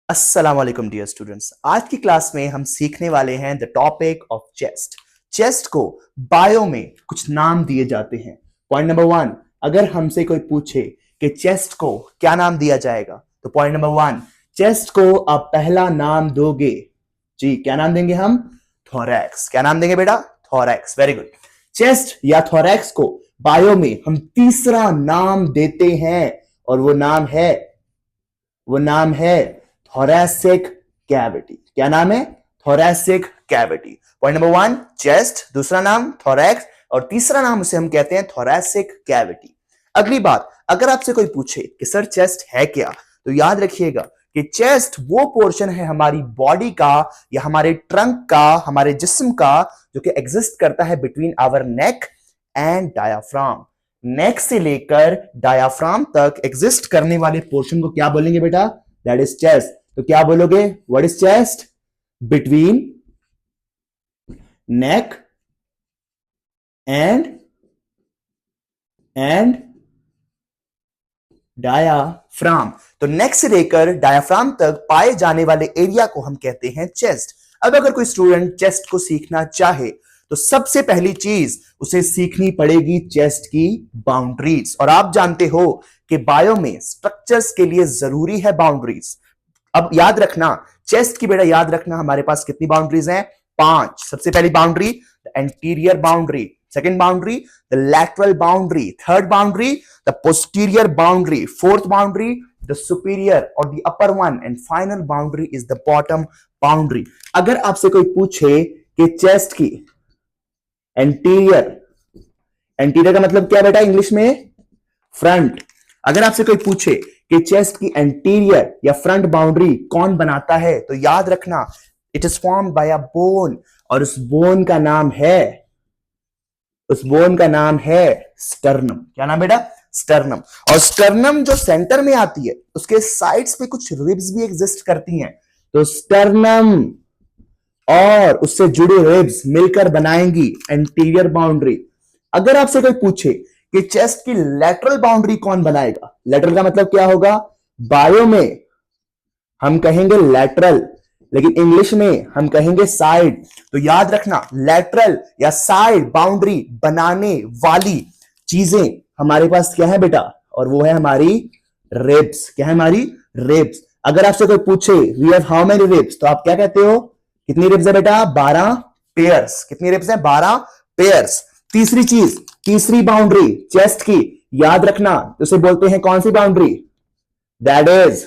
अस्सलाम वालेकुम dear students. आज की क्लास में हम सीखने वाले हैं the topic of chest. Chest को बायो में कुछ नाम दिए जाते हैं। पॉइंट नंबर वन, अगर हमसे कोई पूछे कि चेस्ट को क्या नाम दिया जाएगा, तो पॉइंट नंबर वन, चेस्ट को आप पहला नाम दोगे जी, क्या नाम देंगे हम? थोरैक्स। क्या नाम देंगे बेटा? थोरैक्स। Very good. चेस्ट या थोरैक्स को बायो में हम तीसरा नाम देते हैं और वो नाम है थोरैसिक कैविटी। क्या नाम है? Thoracic cavity. Point number one, chest, दूसरा नाम थोरैक्स और तीसरा नाम उसे हम कहते हैं थोरैसिक कैविटी। अगली बात, अगर आपसे कोई पूछे कि सर चेस्ट है क्या, तो याद रखिएगा कि चेस्ट वो पोर्शन है हमारी बॉडी का या हमारे ट्रंक का, हमारे जिस्म का, जो कि एग्जिस्ट करता है between our neck and diaphragm. Neck से लेकर डायाफ्राम तक एग्जिस्ट करने वाले पोर्शन को क्या बोलेंगे बेटा? That is chest. तो क्या बोलोगे? What is chest? Between neck and diaphragm. तो नेक से लेकर डायाफ्राम तक पाए जाने वाले एरिया को हम कहते हैं चेस्ट। अब अगर कोई स्टूडेंट चेस्ट को सीखना चाहे तो सबसे पहली चीज उसे सीखनी पड़ेगी चेस्ट की बाउंड्रीज। और आप जानते हो कि बायो में स्ट्रक्चर्स के लिए जरूरी है बाउंड्रीज। अब याद रखना, चेस्ट की बेटा याद रखना, हमारे पास कितनी बाउंड्रीज हैं? 5। सबसे पहली boundary the anterior boundary, second boundary the lateral boundary, third boundary the posterior boundary, fourth boundary the superior और the upper one, and final boundary is the bottom boundary. अगर आपसे कोई पूछे कि चेस्ट की एंटीरियर, एंटीरियर का मतलब क्या बेटा इंग्लिश में? फ्रंट। अगर आपसे कोई पूछे कि चेस्ट की एंटीरियर या फ्रंट बाउंड्री कौन बनाता है, तो याद रखना it is formed by a bone, और उस बोन का नाम है स्टर्नम। क्या नाम बेटा? स्टर्नम। और स्टर्नम जो सेंटर में आती है, उसके साइड्स पे कुछ रिब्स भी एग्जिस्ट करती हैं। तो स्टर्नम और उससे जुड़े रिब्स मिलकर बनाएंगी एंटीरियर बाउंड्री। अगर आपसे कोई पूछे कि चेस्ट की लैटरल बाउंड्री कौन बनाएगा, लैटरल का मतलब क्या होगा? बायो में हम कहेंगे लैटरल, लेकिन इंग्लिश में हम कहेंगे साइड। तो याद रखना, लैटरल या साइड बाउंड्री बनाने वाली चीजें हमारे पास क्या है बेटा? और वो है हमारी रिब्स। क्या है? हमारी रिब्स। अगर आपसे कोई पूछे we have how many ribs, तो आप क्या कहते हो? कितनी रिब्स है बेटा? 12 पेयर्स। कितनी रिब्स है? 12 पेयर्स। तीसरी चीज, तीसरी बाउंड्री चेस्ट की, याद रखना, उसे बोलते हैं कौन सी boundary? That is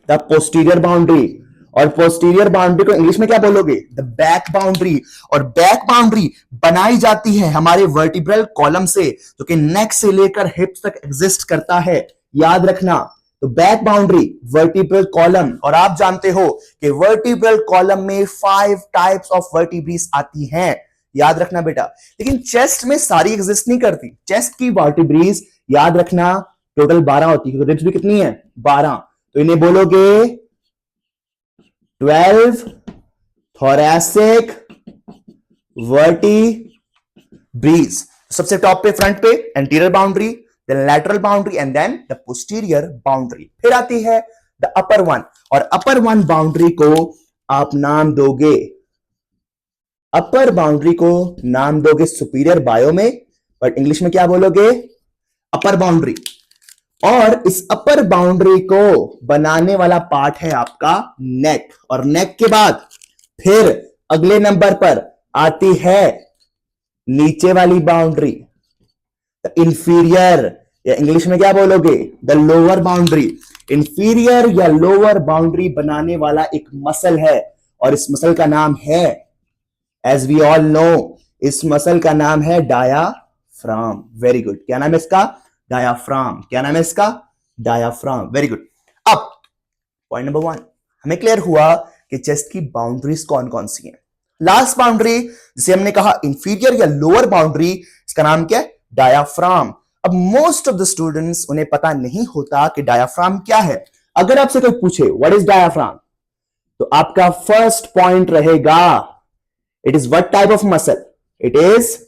the posterior boundary. और पोस्टीरियर बाउंड्री को इंग्लिश में क्या बोलोगे? The back boundary. और बैक बाउंड्री बनाई जाती है हमारे वर्टिब्रल कॉलम से, जो कि नेक से लेकर हिप्स तक एग्जिस्ट करता है। याद रखना, तो बैक बाउंड्री, वर्टिब्रल कॉलम। और आप जानते हो कि वर्टिब्रल कॉलम में 5 टाइप्स ऑफ वर्टिब्रीज आती हैं। याद रखना बेटा, लेकिन चेस्ट में सारी एग्जिस्ट नहीं करती। चेस्ट की वर्टिब्रीज याद रखना टोटल 12 होती है, रिब्स भी कितनी है? 12। तो इन्हें बोलोगे 12 थोरैसिक वर्टिब्रीज। सबसे टॉप पे, फ्रंट पे anterior boundary, then lateral boundary and then the posterior boundary. फिर आती है द अपर वन, और अपर वन बाउंड्री को आप नाम दोगे, अपर बाउंड्री को नाम दोगे सुपीरियर बायो में, बट इंग्लिश में क्या बोलोगे? अपर बाउंड्री। और इस अपर बाउंड्री को बनाने वाला पार्ट है आपका नेक, और नेक के बाद फिर अगले नंबर पर आती है नीचे वाली बाउंड्री, इंफीरियर, या इंग्लिश में क्या बोलोगे? The lower boundary. इंफीरियर या लोअर बाउंड्री बनाने वाला एक मसल है, और इस मसल का नाम है, एज वी ऑल नो, इस मसल का नाम है डायाफ्राम। Very good. क्या नाम है इसका? डायाफ्राम। क्या नाम है इसका? डायाफ्राम। Very good. अब पॉइंट नंबर 1 हमें क्लियर हुआ कि चेस्ट की बाउंड्रीज कौन कौन सी हैं। लास्ट बाउंड्री जिसे हमने कहा इंफीरियर या लोअर बाउंड्री, इसका नाम क्या है? डायाफ्राम। अब मोस्ट ऑफ द स्टूडेंट्स, उन्हें पता नहीं होता कि डायाफ्राम क्या है। अगर आपसे कोई पूछे व्हाट इज डायाफ्राम, तो आपका फर्स्ट पॉइंट रहेगा it is what type of muscle? It is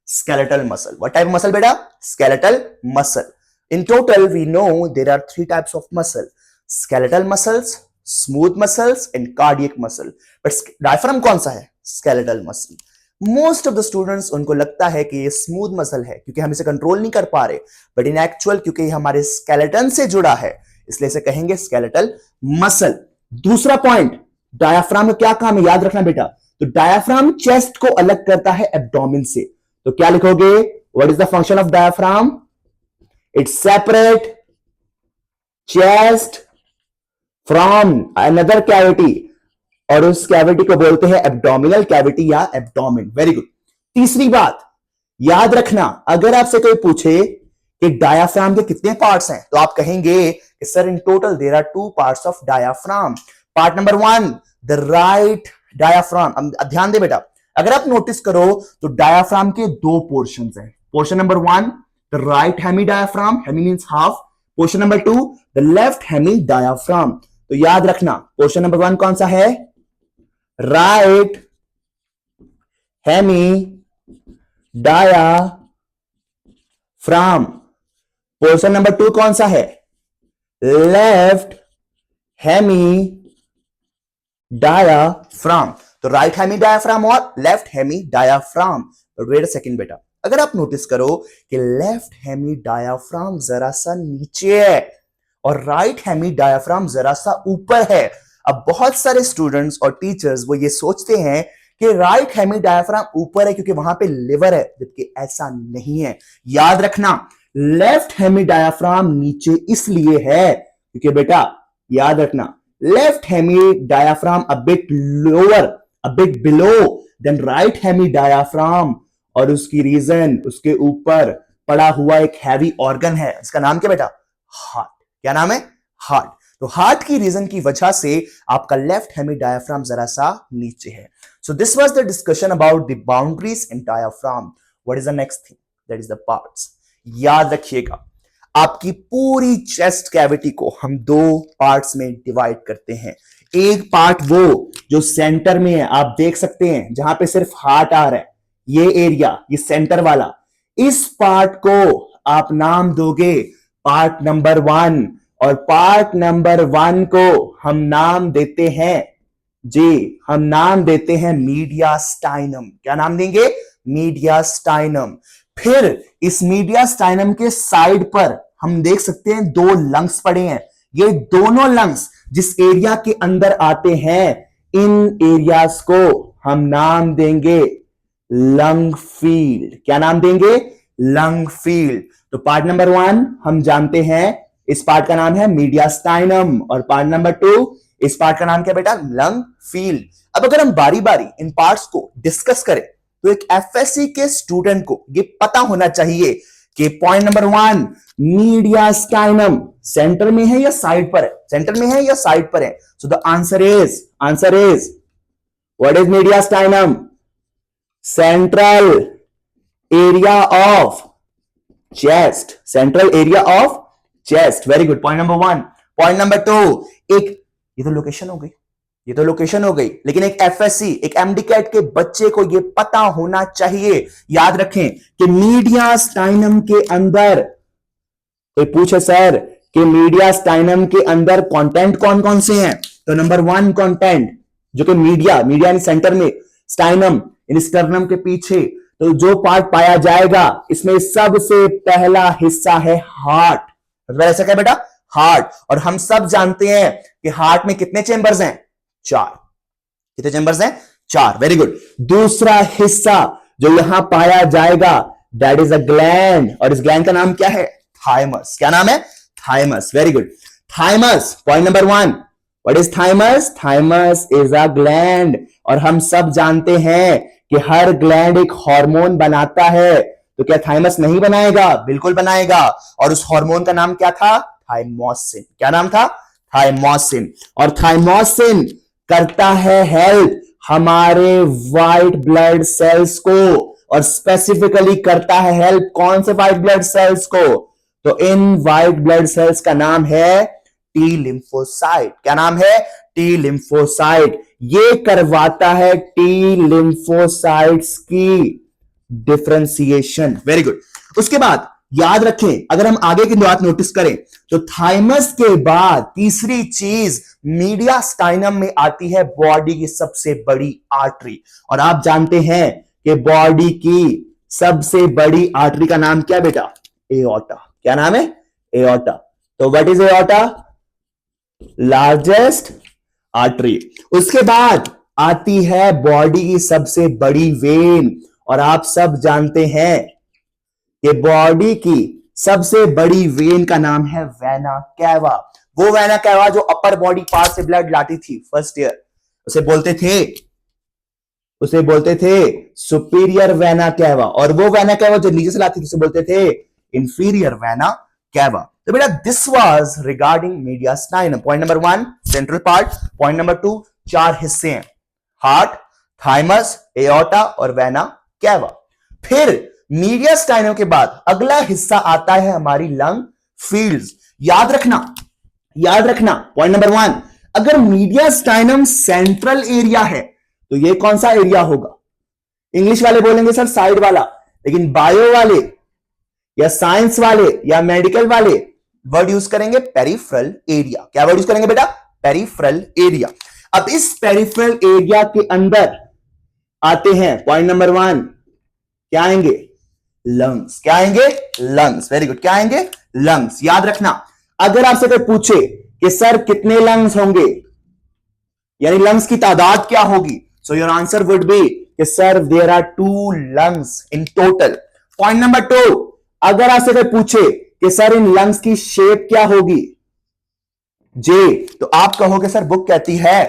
skeletal muscle. What type of muscle beta? Skeletal muscle. In total we know there are 3 types of muscle: skeletal muscles, smooth muscles and cardiac muscle. But diaphragm कौन सा है? Skeletal muscle. Most of the students उनको लगता है कि ये smooth muscle है क्योंकि हम इसे कंट्रोल नहीं कर पा रहे, बट इन एक्चुअल क्योंकि ये हमारे स्केलेटन से जुड़ा है इसलिए इसे कहेंगे स्केलेटल मसल। दूसरा पॉइंट, डायाफ्राम का क्या काम है याद रखना बेटा। तो डायाफ्राम चेस्ट को अलग करता है एब्डोमेन से। तो क्या लिखोगे? What is the function of diaphragm? It separate chest from another cavity, और उस कैविटी को बोलते हैं एब्डोमिनल कैविटी या एब्डोमेन। Very good. तीसरी बात याद रखना, अगर आपसे कोई पूछे कि डायाफ्राम के कितने पार्ट्स हैं तो आप कहेंगे कि sir in total there are 2 parts of diaphragm. Part number 1 the right diaphragm. ध्यान दे बेटा, अगर आप नोटिस करो तो डायाफ्राम के 2 पोर्शंस हैं। Portion number 1 the right hemi diaphragm, hemi means half. Portion number 2 the left hemi diaphragm. तो याद रखना पोर्शन नंबर 1 कौन सा है? Right hemi diaphragm. Portion number 2 कौन सा है? Left hemi diaphragm. तो राइट हेमी डायाफ्राम और लेफ्ट हेमी डायाफ्राम। तो वेट अ सेकंड बेटा, अगर आप नोटिस करो कि लेफ्ट हेमी डायाफ्राम जरा सा नीचे है और राइट हेमी डायाफ्राम जरा सा ऊपर है। अब बहुत सारे स्टूडेंट्स और टीचर्स वो ये सोचते हैं कि राइट हेमी डायाफ्राम ऊपर है क्योंकि वहां पे लिवर है, जबकि ऐसा नहीं है। याद रखना लेफ्ट हेमी डायाफ्राम नीचे इसलिए है क्योंकि बेटा याद रखना left hemi diaphragm a bit lower, a bit below then right hemi diaphragm, और उसकी रीजन उसके ऊपर पड़ा हुआ एक हैवी ऑर्गन है, इसका नाम क्या बेटा? हार्ट। क्या नाम है? हार्ट। तो हार्ट की रीजन की वजह से आपका लेफ्ट हेमी डायाफ्राम जरा सा नीचे है। So this was the discussion about the boundaries in diaphragm. What is the next thing? That is the parts. याद रखिएगा आपकी पूरी चेस्ट कैविटी को हम 2 पार्ट्स में डिवाइड करते हैं। एक पार्ट वो जो सेंटर में है, आप देख सकते हैं जहां पे सिर्फ हार्ट आ रहा है, ये एरिया, ये सेंटर वाला, इस पार्ट को आप नाम दोगे पार्ट नंबर 1, और पार्ट नंबर 1 को हम नाम देते हैं जी, हम नाम देते हैं मीडियास्टाइनम। क्या नाम देंगे? मीडियास्टाइनम। फिर इस मीडियास्टाइनम के साइड पर हम देख सकते हैं 2 लंग्स पड़े हैं। ये दोनों लंग्स जिस एरिया के अंदर आते हैं, इन एरियाज को हम नाम देंगे लंग फील्ड। क्या नाम देंगे? Lung field. तो पार्ट नंबर 1 हम जानते हैं इस पार्ट का नाम है मीडियास्टाइनम, और पार्ट नंबर 2 इस पार्ट का नाम क्या बेटा? Lung field. अब अगर हम बारी बारी इन पार्ट्स को डिस्कस करें तो एक एफएससी के स्टूडेंट को ये पता होना चाहिए कि पॉइंट नंबर 1 मीडियास्टाइनम सेंटर में है या साइड पर है? सेंटर में है या साइड पर है? So the answer is what is mediastinum? Central area of chest. Central area of chest. Very good. Point number 1। Point number 2, एक ये तो लोकेशन हो गई, ये तो लोकेशन हो गई, लेकिन एक एफएससी, एक एमडी-कैट के बच्चे को ये पता होना चाहिए, याद रखें कि मीडियास्टाइनम के अंदर, कोई पूछे सर कि मीडियास्टाइनम के अंदर कंटेंट कौन कौन से हैं, तो नंबर 1 कंटेंट जो कि मीडिया इन सेंटर में, स्टाइनम इन स्टर्नम के पीछे, तो जो पार्ट पाया जाएगा इसमें सबसे पहला हिस्सा है हार्ट। ऐसा क्या बेटा? हार्ट। और हम सब जानते हैं कि हार्ट में कितने चेंबर्स हैं? 4। कितने चेंबर्स हैं? 4। Very good. दूसरा हिस्सा जो यहां पाया जाएगा दैट इज अ ग्लैंड, और इस ग्लैंड का नाम क्या है? थाइमस। क्या नाम है? Thymus. Very good. Thymus, point number 1। What is thymus? Thymus is a gland, और हम सब जानते हैं कि हर ग्लैंड एक हार्मोन बनाता है, तो क्या थाइमस नहीं बनाएगा? बिल्कुल बनाएगा। और उस हार्मोन का नाम क्या था? थाइमोसिन। क्या नाम था? थाइमोसिन। और थाइमोसिन करता है हेल्प हमारे व्हाइट ब्लड सेल्स को, और स्पेसिफिकली करता है हेल्प कौन से व्हाइट ब्लड सेल्स को? तो इन व्हाइट ब्लड सेल्स का नाम है टी लिम्फोसाइट। क्या नाम है? T lymphocyte. ये करवाता है टी लिम्फोसाइट्स की डिफरेंशिएशन। Very good. उसके बाद याद रखें, अगर हम आगे की बात नोटिस करें तो थाइमस के बाद तीसरी चीज मीडियास्टाइनम में आती है बॉडी की सबसे बड़ी आर्टरी। और आप जानते हैं कि बॉडी की सबसे बड़ी आर्टरी का नाम क्या बेटा? एओर्टा। क्या नाम है? एओर्टा। तो what is aorta? Largest artery. उसके बाद आती है बॉडी की सबसे बड़ी वेन, और आप सब जानते हैं कि बॉडी की सबसे बड़ी वेन का नाम है वेना कैवा। वो वेना कैवा जो अपर बॉडी पार्ट से ब्लड लाती थी फर्स्ट ईयर, उसे बोलते थे सुपीरियर वेना कैवा, और वो वेना कैवा जो नीचे से लाती थी उसे बोलते थे इंफीरियर वेना कैवा। तो बेटा this was regarding mediastinum. Point number 1 central part, point number 2 चार हिस्से हैं, हार्ट, थाइमस, एओर्टा और वेना कैवा। फिर मीडियास्टाइनम के बाद अगला हिस्सा आता है हमारी लंग फील्ड्स। याद रखना पॉइंट नंबर 1, अगर मीडियास्टाइनम सेंट्रल एरिया है तो ये कौन सा एरिया होगा? इंग्लिश वाले बोलेंगे सर साइड वाला, लेकिन बायो वाले या साइंस वाले या मेडिकल वाले वर्ड यूज करेंगे पेरिफेरल एरिया। क्या वर्ड यूज करेंगे बेटा? Peripheral area. अब इस पेरिफेरल एरिया के अंदर आते हैं पॉइंट नंबर 1, क्या आएंगे? लंग्स। क्या आएंगे? लंग्स। Very good. क्या आएंगे? लंग्स। याद रखना, अगर आपसे कोई पूछे कि सर कितने लंग्स होंगे, यानी लंग्स की तादाद क्या होगी, so your answer would be कि sir there are 2 lungs in total. Point number 2, अगर आपसे कोई पूछे कि सर इन लंग्स की शेप क्या होगी, जे, तो आप कहोगे सर बुक कहती है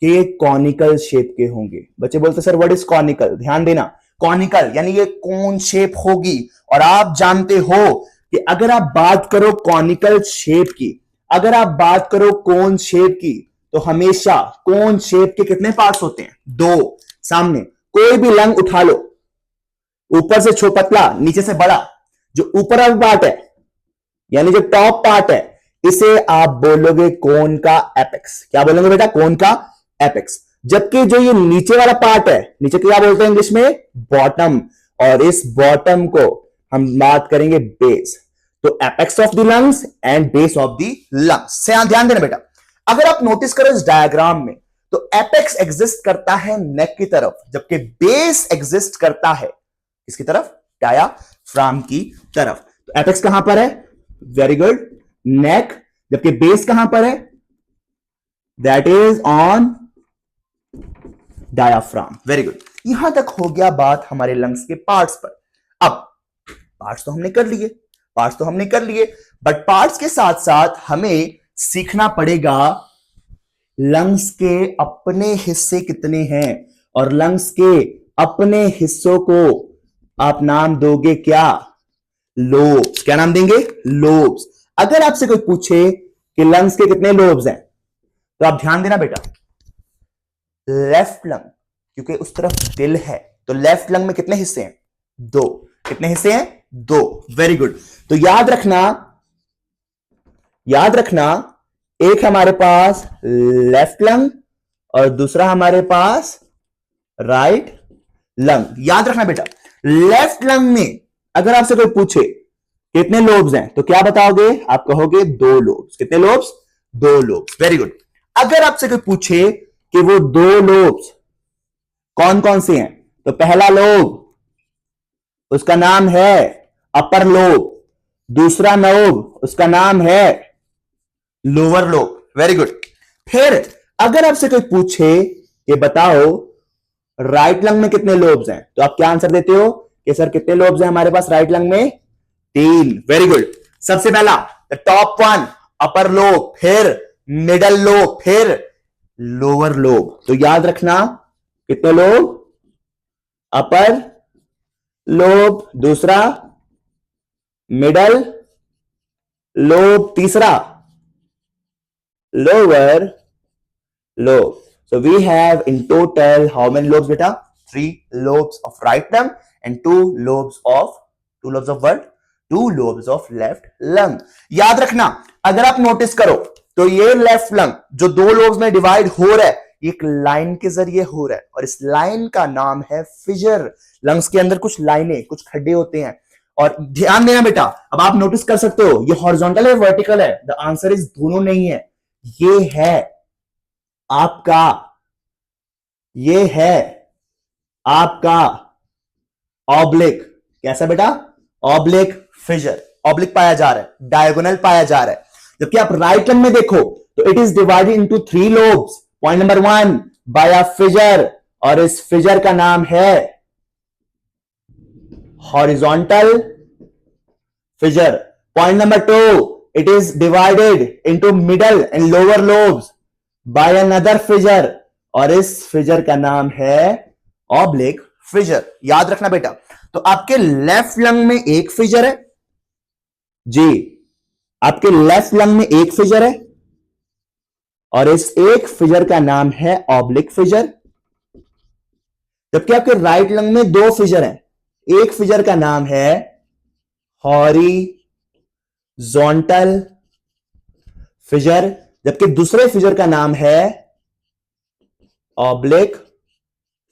कि ये कॉनिकल शेप के होंगे। बच्चे बोलते सर व्हाट इज कॉनिकल? ध्यान देना, कॉनिकल यानी ये कोन शेप होगी। और आप जानते हो कि अगर आप बात करो कॉनिकल शेप की, अगर आप बात करो कोन शेप की, तो हमेशा कोन शेप के कितने पार्ट्स होते हैं? 2। सामने कोई भी लंग उठा लो, ऊपर से पतला, नीचे से बड़ा, जो ऊपर वाला पार्ट है यानी जो टॉप पार्ट है, इसे आप बोलोगे कोन का एपेक्स। क्या बोलोगे बेटा? कोन का एपेक्स। जबकि जो ये नीचे वाला पार्ट है, नीचे क्या बोलते हैं इंग्लिश में? बॉटम। और इस बॉटम को हम बात करेंगे बेस। तो apex of the lungs and base of the lungs से ध्यान देना बेटा। अगर आप नोटिस करो इस डायग्राम में, तो एपेक्स एग्जिस्ट करता है नेक की तरफ, जबकि बेस एग्जिस्ट करता है किसकी तरफ? डायाफ्राम की तरफ। तो एपेक्स कहां पर है? वेरी गुड, नेक। जबकि बेस कहां पर है? That is on diaphragm. Very good. यहां तक हो गया बात हमारे लंग्स के पार्ट्स पर। अब पार्ट्स तो हमने कर लिए, बट पार्ट्स के साथ साथ हमें सीखना पड़ेगा लंग्स के अपने हिस्से कितने हैं, और लंग्स के अपने हिस्सों को आप नाम दोगे क्या? लोब्स। क्या नाम देंगे? लोब्स। अगर आपसे कोई पूछे कि लंग्स के कितने लोब्स हैं, तो आप ध्यान देना बेटा, लेफ्ट लंग, क्योंकि उस तरफ दिल है, तो लेफ्ट लंग में कितने हिस्से हैं? 2। कितने हिस्से हैं? 2। Very good. तो याद रखना एक हमारे पास लेफ्ट लंग और दूसरा हमारे पास राइट लंग। याद रखना बेटा, लेफ्ट लंग में अगर आपसे कोई पूछे कितने लोब्स हैं, तो क्या बताओगे? आप कहोगे 2 लोब्स। कितने लोब्स? 2 लोब्स। Very good. अगर आपसे कोई पूछे कि वो 2 लोब्स कौन कौन से हैं, तो पहला लोब उसका नाम है अपर लोब, दूसरा लोब उसका नाम है लोअर लोब। Very good. फिर अगर आपसे कोई पूछे कि बताओ राइट लंग में कितने लोब्स हैं, तो आप क्या आंसर देते हो कि सर कितने लोब्स हैं हमारे पास राइट लंग में? 3। Very good. सबसे पहला द टॉप 1 अपर लोब, फिर मिडल लोब, फिर लोअर लोब। तो याद रखना कितने लोब? अपर लोब, दूसरा मिडल लोब, तीसरा lower lobe. So we have in total how many lobes beta? 3 lobes of right lung and 2 lobes of what? 2 lobes of left lung. याद रखना, अगर आप नोटिस करो तो ये लेफ्ट लंग जो 2 लोब्स में डिवाइड हो रहा है, एक लाइन के जरिए हो रहा है, और इस लाइन का नाम है फिजर। लंग्स के अंदर कुछ लाइनें, कुछ खड्डे होते हैं, और ध्यान देना बेटा, अब आप नोटिस कर सकते हो ये हॉरिजॉन्टल है वर्टिकल है, द आंसर इज दोनों नहीं है, ये है आपका, ये है आपका ऑब्लिक। कैसा बेटा? ऑब्लिक फिजर, ऑब्लिक पाया जा रहा है, डायगोनल पाया जा रहा है। जबकि आप राइट लंग में देखो तो it is divided into 3 lobes, point number 1 by a fissure, और इस फिजर का नाम है horizontal fissure. Point number 2, it is divided into middle and lower lobes by another fissure, और इस फिजर का नाम है ऑब्लिक फिजर। याद रखना बेटा, तो आपके लेफ्ट लंग में एक फिजर है जी, आपके लेफ्ट लंग में एक फिजर है, और इस एक फिजर का नाम है ऑब्लिक फिजर। जबकि आपके राइट लंग में 2 फिजर हैं, एक फिजर का नाम है हॉरिजॉन्टल फिजर, जबकि दूसरे फिजर का नाम है ऑब्लिक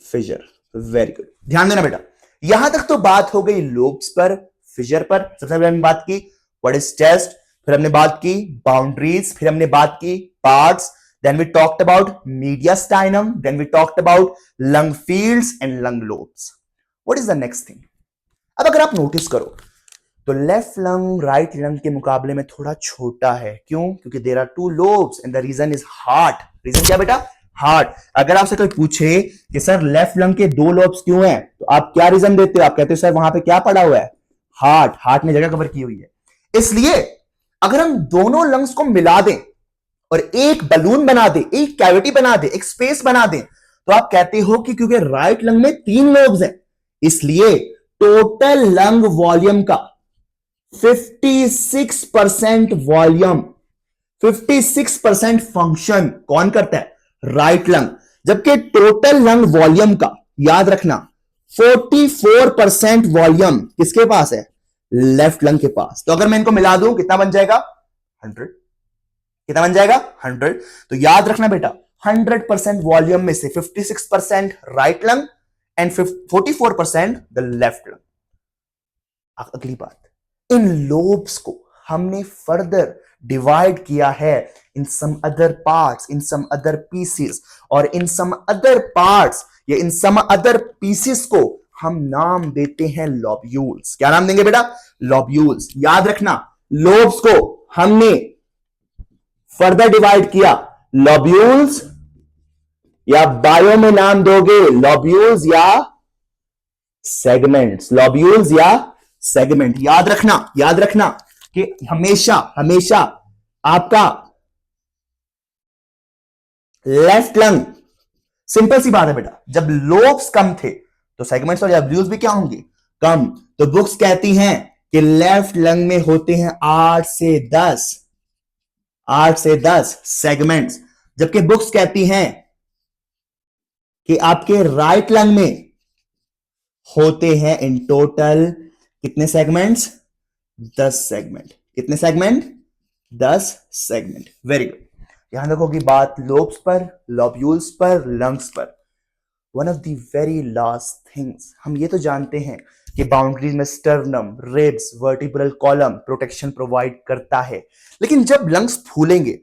फिजर। वेरी गुड, ध्यान देना बेटा। यहां तक तो बात हो गई लोब्स पर, फिजर पर। सबसे पहले हमने बात की व्हाट इज चेस्ट, फिर हमने बात की बाउंड्रीज, फिर हमने बात की parts, then we talked about mediastinum, then we talked about lung fields and lung lobes. What is the next thing? अब अगर आप नोटिस करो तो लेफ्ट लंग राइट लंग के मुकाबले में थोड़ा छोटा है। क्यों? क्योंकि there are 2 lobes and the reason is heart. Reason क्या बेटा? हार्ट। अगर आपसे कोई पूछे कि सर लेफ्ट लंग के 2 लोब्स क्यों हैं, तो आप क्या रीजन देते हो? आप कहते हो सर वहां पे क्या पड़ा हुआ है? हार्ट। हार्ट ने जगह कवर की हुई है। इसलिए अगर हम दोनों लंग्स को मिला दें और एक बलून बना दे, एक कैविटी बना दे, एक स्पेस बना दे, तो आप कहते हो कि क्योंकि राइट लंग में 3 लोब्स हैं, इसलिए टोटल लंग वॉल्यूम का 56% वॉल्यूम, 56% फंक्शन कौन करता है? Right lung. जबकि टोटल लंग वॉल्यूम का, याद रखना, 44% वॉल्यूम किसके पास है? लेफ्ट लंग के पास। तो अगर मैं इनको मिला दूं कितना बन जाएगा? 100। कितना बन जाएगा? 100। तो याद रखना बेटा, 100% वॉल्यूम में से 56% right lung and 44% the left lung. अगली बात, इन लोब्स को हमने फर्दर डिवाइड किया है इन सम अदर पार्ट्स, इन सम अदर पीसेस, और इन सम अदर पार्ट्स या इन सम अदर पीसेस को हम नाम देते हैं लॉब्यूल्स। क्या नाम देंगे बेटा? लॉब्यूल्स। याद रखना, लोब्स को हमने फर्दर डिवाइड किया, लॉब्यूल्स, या बायो में नाम दोगे लॉब्यूल्स या सेगमेंट्स। लॉब्यूल्स या सेगमेंट। याद रखना, याद रखना कि हमेशा हमेशा आपका लेफ्ट लंग, सिंपल सी बात है बेटा, जब लोब्स कम थे तो सेगमेंट्स और लॉब्यूल्स भी क्या होंगे? कम। तो बुक्स कहती हैं कि लेफ्ट लंग में होते हैं 8 से 10 सेगमेंट्स, जबकि बुक्स कहती हैं कि आपके राइट लंग में होते हैं इन टोटल कितने सेगमेंट्स? 10 सेगमेंट। कितने सेगमेंट? 10 सेगमेंट। Very good. यहां तक होगी बात लोब्स पर, लॉब्यूल्स पर, लंग्स पर। One of the very last things, हम ये तो जानते हैं कि बाउंड्रीज में sternum, ribs, vertebral column protection provide करता है, लेकिन जब लंग्स फूलेंगे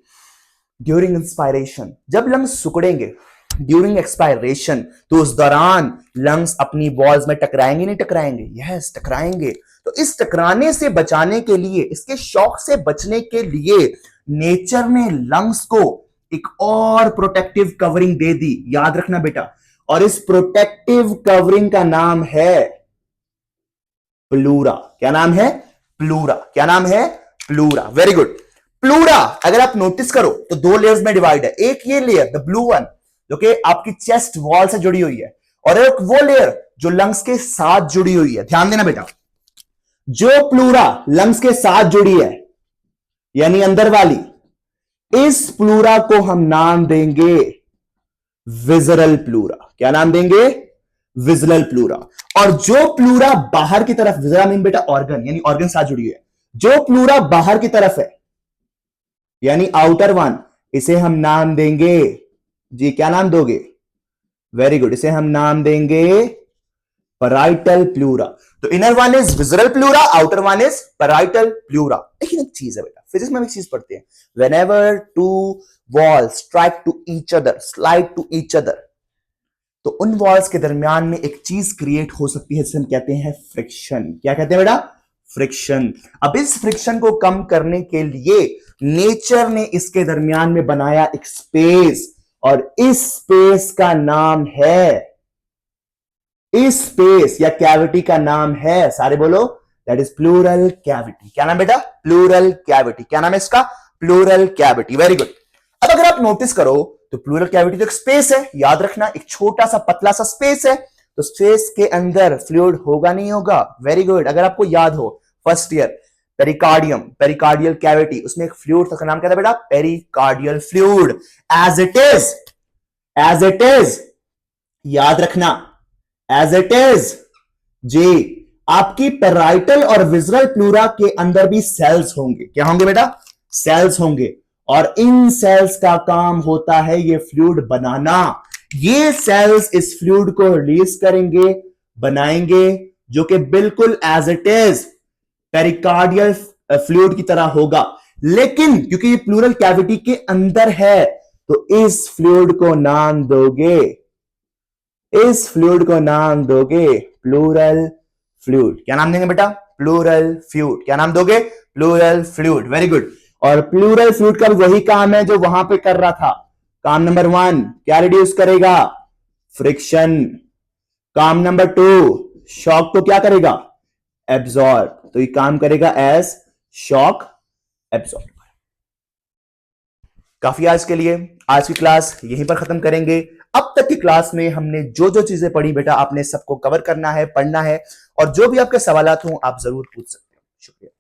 ड्यूरिंग इंस्पायरेशन, जब लंग्स सुकड़ेंगे ड्यूरिंग एक्सपायरेशन, तो उस दौरान लंग्स अपनी वॉल्स में टकराएंगे नहीं टकराएंगे? यस, टकराएंगे। तो इस टकराने से बचाने के लिए, इसके शॉक से बचने के लिए नेचर ने लंग्स को एक और प्रोटेक्टिव कवरिंग दे दी। याद रखना बेटा, और इस प्रोटेक्टिव कवरिंग का नाम है प्लूरा। क्या नाम है? प्लूरा। क्या नाम है? प्लूरा। Very good. प्लूरा अगर आप नोटिस करो तो 2 लेयर्स में डिवाइड है। एक ये लेयर द ब्लू वन जो कि आपकी चेस्ट वॉल से जुड़ी हुई है, और एक वो लेयर जो लंग्स के साथ जुड़ी हुई है। ध्यान देना बेटा, जो प्लूरा लंग्स के साथ जुड़ी है यानी अंदर वाली, इस प्लूरा को हम नाम देंगे विजरल प्लूरा। क्या नाम देंगे? Visceral pleura. और जो प्लूरा बाहर की तरफ, विजरा मीन बेटा ऑर्गन, यानी ऑर्गन साथ जुड़ी है, जो प्लूरा बाहर की तरफ है यानी आउटर वन, इसे हम नाम देंगे जी, क्या नाम दोगे? वेरी गुड, इसे हम नाम देंगे पैराइटल प्लूरा। तो inner one is visceral pleura, outer one is parietal pleura. लेकिन एक चीज है बेटा, फिजिक्स में एक चीज पढ़ते हैं, whenever two walls strike to each other, slide to each other, तो उन वॉल्स के दरमियान में एक चीज क्रिएट हो सकती है जिसे हम कहते हैं फ्रिक्शन। क्या कहते हैं बेटा? फ्रिक्शन। अब इस फ्रिक्शन को कम करने के लिए नेचर ने इसके दरमियान में बनाया एक स्पेस, और इस स्पेस का नाम है, इस स्पेस या कैविटी का नाम है, सारे बोलो, दैट इज प्लूरल कैविटी। क्या नाम बेटा? Pleural cavity. क्या नाम है इसका? Pleural cavity. Very good. अब अगर आप नोटिस करो तो प्लूरल कैविटी तो एक स्पेस है, याद रखना, एक छोटा सा पतला सा स्पेस है, तो स्पेस के अंदर फ्लूइड होगा नहीं होगा? Very good. अगर आपको याद हो first year pericardium, pericardial cavity, उसमें एक फ्लूइड था, नाम क्या था बेटा? Pericardial fluid. As it is, याद रखना, एज इट इज जी, आपकी पैराइटल और विसरल प्लूरा के अंदर भी सेल्स होंगे। क्या होंगे बेटा? सेल्स होंगे, और इन सेल्स का काम होता है ये फ्लूइड बनाना। ये सेल्स इस फ्लूइड को रिलीज करेंगे, बनाएंगे, जो कि बिल्कुल as it is pericardial fluid की तरह होगा। लेकिन क्योंकि ये प्लूरल कैविटी के अंदर है, तो इस फ्लूइड को नाम दोगे, इस फ्लूइड को नाम दोगे प्लूरल फ्लूइड। क्या नाम देंगे बेटा? Pleural fluid. क्या नाम दोगे? Pleural fluid. Very good. और प्लूरल फ्लूइड का वही काम है जो वहां पे कर रहा था। काम नंबर 1 क्या रिड्यूस करेगा? फ्रिक्शन। काम नंबर 2 शॉक को क्या करेगा? एब्जॉर्ब। तो ये काम करेगा एज शॉक एब्जॉर्बर। काफी आज के लिए, आज की क्लास यहीं पर खत्म करेंगे। अब तक की क्लास में हमने जो जो चीजें पढ़ी बेटा, आपने सबको कवर करना है, पढ़ना है, और जो भी आपके सवालात हों आप जरूर पूछ सकते हो। शुक्रिया।